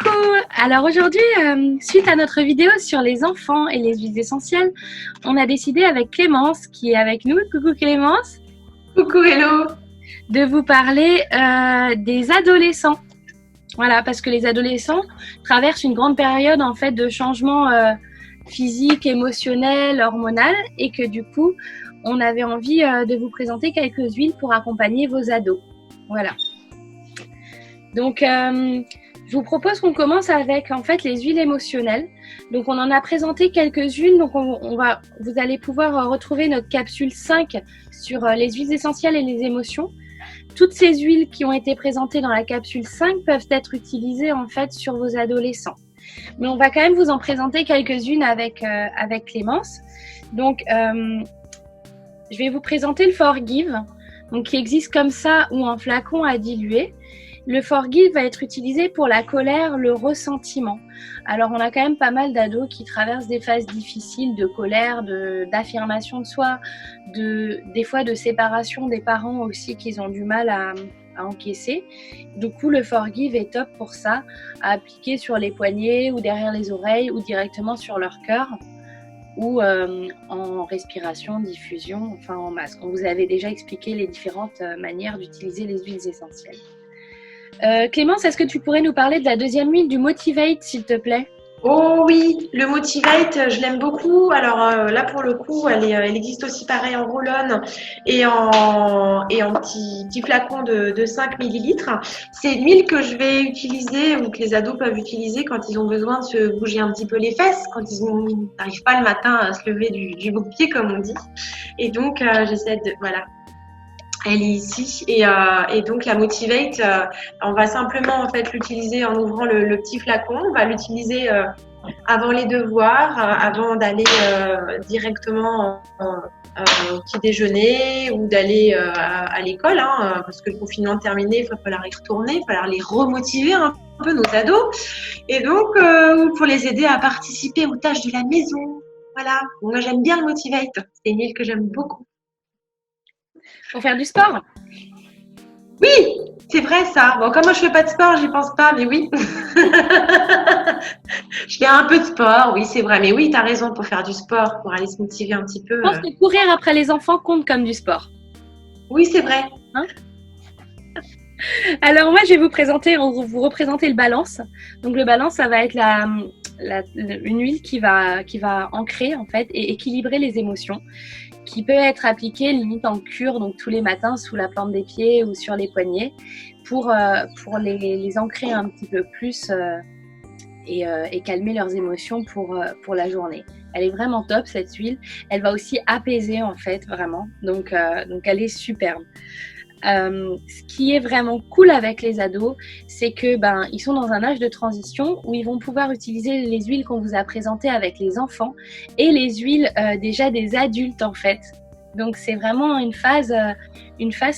Coucou! Alors aujourd'hui, suite à notre vidéo sur les enfants et les huiles essentielles, on a décidé avec Clémence, qui est avec nous, coucou Clémence, Coucou, hello! de vous parler des adolescents. Voilà, parce que les adolescents traversent une grande période en fait de changement physique, émotionnel, hormonal, et que du coup, on avait envie de vous présenter quelques huiles pour accompagner vos ados. Voilà. Donc, je vous propose qu'on commence avec en fait les huiles émotionnelles. Donc, on en a présenté quelques-unes. Donc, vous allez pouvoir retrouver notre capsule 5 sur les huiles essentielles et les émotions. Toutes ces huiles qui ont été présentées dans la capsule 5 peuvent être utilisées en fait sur vos adolescents. Mais on va quand même vous en présenter quelques-unes avec Clémence. Donc, je vais vous présenter le Forgive, donc qui existe comme ça ou en flacon à diluer. Le Forgive va être utilisé pour la colère, le ressentiment. Alors, on a quand même pas mal d'ados qui traversent des phases difficiles de colère, d'affirmation de soi, des fois de séparation des parents aussi qu'ils ont du mal à encaisser. Du coup, le Forgive est top pour ça, à appliquer sur les poignets ou derrière les oreilles ou directement sur leur cœur ou en respiration, diffusion, enfin en masque. On vous avait déjà expliqué les différentes manières d'utiliser les huiles essentielles. Clémence, est-ce que tu pourrais nous parler de la deuxième huile, du Motivate, s'il te plaît? Oh oui, le Motivate, je l'aime beaucoup. Alors là, pour le coup, elle existe aussi pareil en roll-on et en petit flacon de 5 millilitres. C'est une huile que je vais utiliser ou que les ados peuvent utiliser quand ils ont besoin de se bouger un petit peu les fesses, quand ils n'arrivent pas le matin à se lever du beau pied, comme on dit. Et donc, j'essaie de... Voilà. Elle est ici et donc la Motivate, on va simplement en fait l'utiliser en ouvrant le petit flacon. On va l'utiliser avant les devoirs, avant d'aller directement au petit déjeuner ou d'aller à l'école, parce que le confinement est terminé, il va falloir y retourner, il va falloir les remotiver un peu nos ados et donc pour les aider à participer aux tâches de la maison. Voilà. Moi j'aime bien le Motivate, c'est une huile que j'aime beaucoup. Pour faire du sport? Oui, c'est vrai ça. Bon, comme moi je fais pas de sport, j'y pense pas, mais oui. Je fais un peu de sport, oui, c'est vrai. Mais oui, tu as raison pour faire du sport, pour aller se motiver un petit peu. Je pense que courir après les enfants compte comme du sport. Oui, c'est vrai. Hein? Alors moi, je vais vous représenter le balance. Donc le balance, ça va être une huile qui va ancrer en fait et équilibrer les émotions, qui peut être appliquée limite en cure, donc tous les matins sous la plante des pieds ou sur les poignets, pour les ancrer un petit peu plus et calmer leurs émotions pour la journée. Elle est vraiment top cette huile. Elle va aussi apaiser en fait vraiment. Donc elle est superbe. Ce qui est vraiment cool avec les ados, c'est que ils sont dans un âge de transition où ils vont pouvoir utiliser les huiles qu'on vous a présentées avec les enfants et les huiles déjà des adultes en fait. Donc c'est vraiment une phase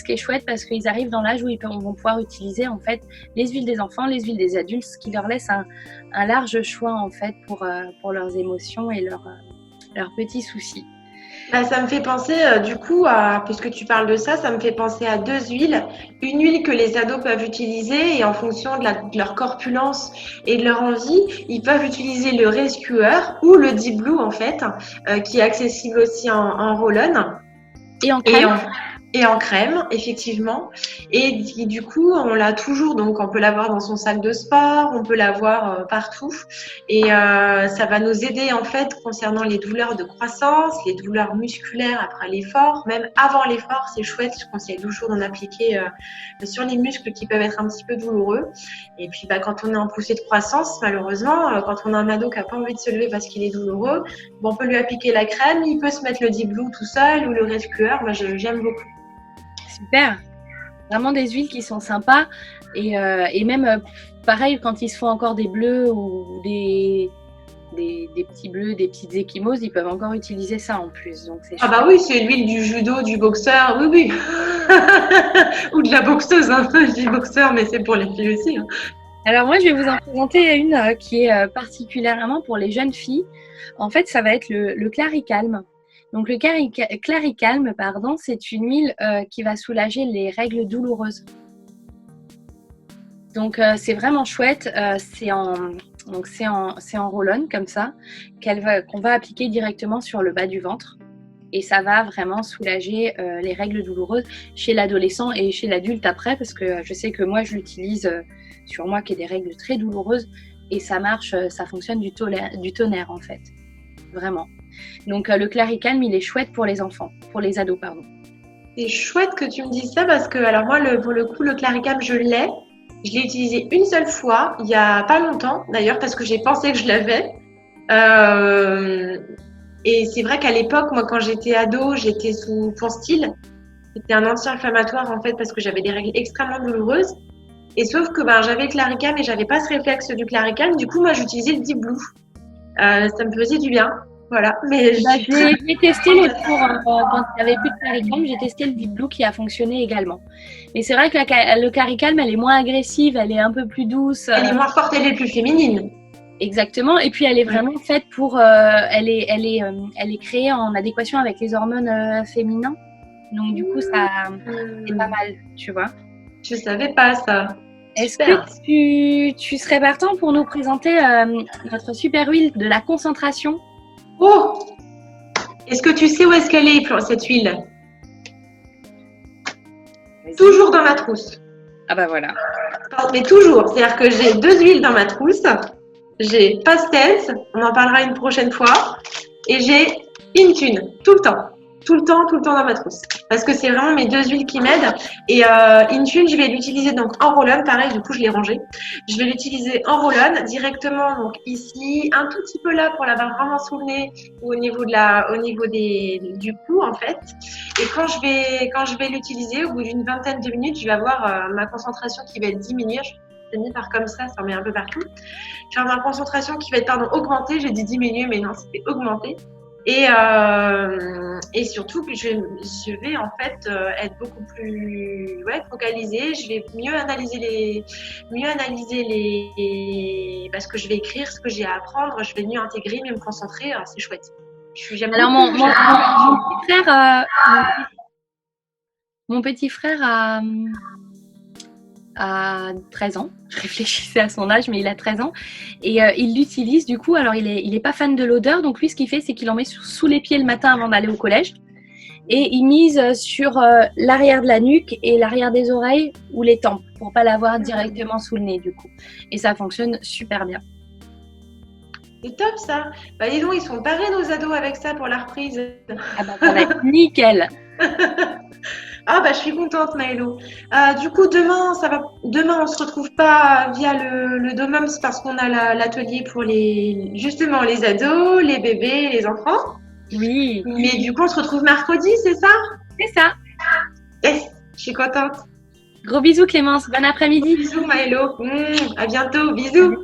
qui est chouette parce qu'ils arrivent dans l'âge où ils vont pouvoir utiliser en fait les huiles des enfants, les huiles des adultes, ce qui leur laisse un large choix en fait pour leurs émotions et leurs petits soucis. Ça me fait penser du coup, puisque tu parles de ça, ça me fait penser à deux huiles. Une huile que les ados peuvent utiliser et en fonction de leur corpulence et de leur envie, ils peuvent utiliser le Rescuer ou le Deep Blue en fait, qui est accessible aussi en roll-on. Et en crème. Et en crème, effectivement. Et du coup, on l'a toujours, donc on peut l'avoir dans son sac de sport, on peut l'avoir partout. Et ça va nous aider en fait concernant les douleurs de croissance, les douleurs musculaires après l'effort, même avant l'effort, c'est chouette. Je conseille toujours d'en appliquer sur les muscles qui peuvent être un petit peu douloureux. Et puis quand on est en poussée de croissance, malheureusement, quand on a un ado qui n'a pas envie de se lever parce qu'il est douloureux, on peut lui appliquer la crème, il peut se mettre le Deep Blue tout seul ou le Rescuer. Moi, j'aime beaucoup. Super, vraiment des huiles qui sont sympas et même pareil quand ils se font encore des bleus ou des petits bleus, des petites échymoses, ils peuvent encore utiliser ça en plus. Donc c'est chouette. Oui, c'est l'huile du judo, du boxeur, oui. Ou de la boxeuse, je dis boxeur, mais c'est pour les filles aussi. Alors moi, je vais vous en présenter une qui est particulièrement pour les jeunes filles. En fait, ça va être le Claricalme. Donc le Claricalme, c'est une huile qui va soulager les règles douloureuses. Donc c'est vraiment chouette. C'est en roll-on comme ça qu'on va appliquer directement sur le bas du ventre. Et ça va vraiment soulager les règles douloureuses chez l'adolescent et chez l'adulte après, parce que je sais que moi, je l'utilise sur moi qui ai des règles très douloureuses et ça marche, ça fonctionne du tonnerre en fait, vraiment. Donc le Claricalm, il est chouette pour les enfants, pour les ados, pardon. C'est chouette que tu me dises ça parce que, alors moi, pour le coup, le Claricalm, je l'ai. Je l'ai utilisé une seule fois, il y a pas longtemps d'ailleurs, parce que j'ai pensé que je l'avais. Et c'est vrai qu'à l'époque, moi, quand j'étais ado, j'étais sous Ponstil. C'était un anti-inflammatoire, en fait, parce que j'avais des règles extrêmement douloureuses. Et sauf que j'avais le Claricalm et j'avais pas ce réflexe du Claricalm. Du coup, moi, j'utilisais le Deep Blue. Ça me faisait du bien. Voilà. Mais j'ai testé l'autre jour, quand il n'y avait plus de Claricalm, j'ai testé le Deep Blue qui a fonctionné également. Mais c'est vrai que le Claricalm, elle est moins agressive, elle est un peu plus douce. Elle est moins forte, elle est plus féminine. Exactement. Et puis elle est vraiment faite pour, elle est créée en adéquation avec les hormones féminins. Donc du coup, ça, c'est pas mal, tu vois. Je savais pas ça. Est-ce que tu serais partant pour nous présenter notre super huile de la concentration? Oh! Est-ce que tu sais où est-ce qu'elle est, cette huile? Toujours dans ma trousse. Ah bah voilà. Mais toujours. C'est-à-dire que j'ai 2 huiles dans ma trousse. J'ai Pastels, on en parlera une prochaine fois. Et j'ai Intune, tout le temps. Tout le temps dans ma trousse. Parce que c'est vraiment mes 2 huiles qui m'aident. Et Intune, je vais l'utiliser donc en roll-on. Pareil, du coup, je l'ai rangé. Je vais l'utiliser en roll-on directement, donc ici, un tout petit peu là pour l'avoir vraiment sous le nez ou au niveau du cou, en fait. Et quand je vais l'utiliser, au bout d'une vingtaine de minutes, je vais avoir ma concentration qui va être diminuée. Je vais par comme ça en met un peu partout. Je vais avoir ma concentration qui va être, augmentée. J'ai dit diminuer, mais non, c'était augmenté. Et surtout que je vais en fait être beaucoup plus focalisée. Je vais mieux analyser les parce que je vais écrire ce que j'ai à apprendre. Je vais mieux intégrer, mieux me concentrer. Alors, c'est chouette. Alors mon petit frère a 13 ans. Je réfléchissais à son âge, mais il a 13 ans. Et il l'utilise du coup. Alors, il est pas fan de l'odeur. Donc, lui, ce qu'il fait, c'est qu'il en met sous les pieds le matin avant d'aller au collège. Et il mise sur l'arrière de la nuque et l'arrière des oreilles ou les tempes pour pas l'avoir directement sous le nez, du coup. Et ça fonctionne super bien. C'est top, ça. Dis donc, ils sont parés, nos ados, avec ça pour la reprise. Ah bah, ça va être nickel. Je suis contente, Maëlo. Du coup, demain, on se retrouve pas via le Domums parce qu'on a l'atelier pour justement les ados, les bébés, les enfants. Oui. Mais du coup, on se retrouve mercredi, c'est ça? C'est ça. Yes, je suis contente. Gros bisous, Clémence. Bon après-midi. Bisous, Maëlo. À bientôt. Bisous.